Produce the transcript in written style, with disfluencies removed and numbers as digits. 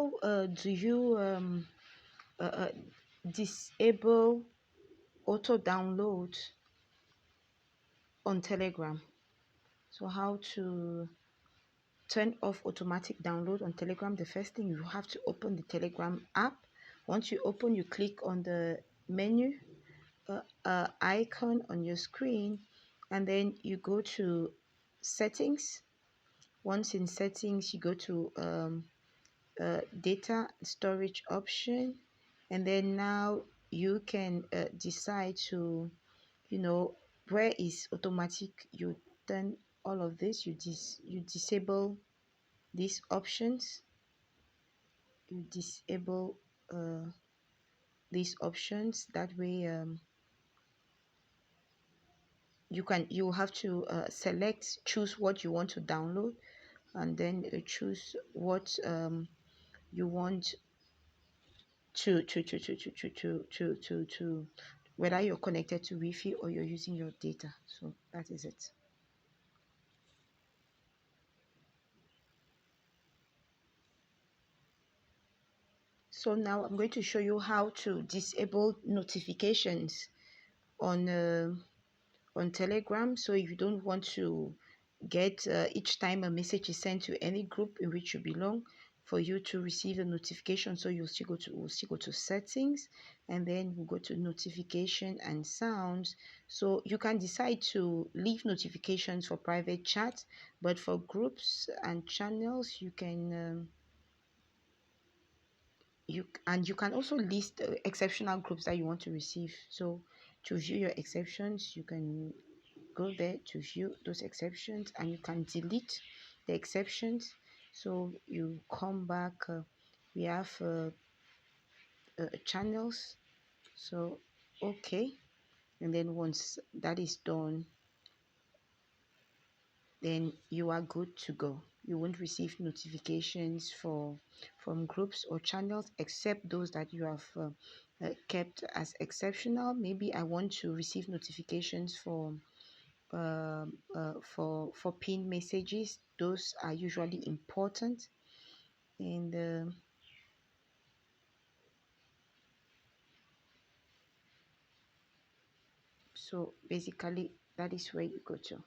how do you disable auto download on Telegram? So how to turn off automatic download on Telegram? The first thing, you have to open the Telegram app. Once you open, you click on the menu icon on your screen, and then you go to settings. Once in settings, you go to data storage option, and then now you can decide to, where is automatic. You turn all of this, you disable these options, you disable these options. That way you have to choose what you want to download, and then choose what you want to whether you're connected to Wi-Fi or you're using your data. So that is it. So now I'm going to show you how to disable notifications on Telegram. So if you don't want to get each time a message is sent to any group in which you belong, for you to receive a notification, so we'll still go to settings, and then we'll go to notification and sounds. So you can decide to leave notifications for private chat, but for groups and channels you can you can also list exceptional groups that you want to receive. So to view your exceptions, you can go there to view those exceptions, and you can delete the exceptions. So you come back, we have channels. So okay, and then once that is done, then you are good to go. You won't receive notifications from groups or channels, except those that you have kept as exceptional. Maybe I want to receive notifications for pin messages. Those are usually important, and so basically that is where you go to.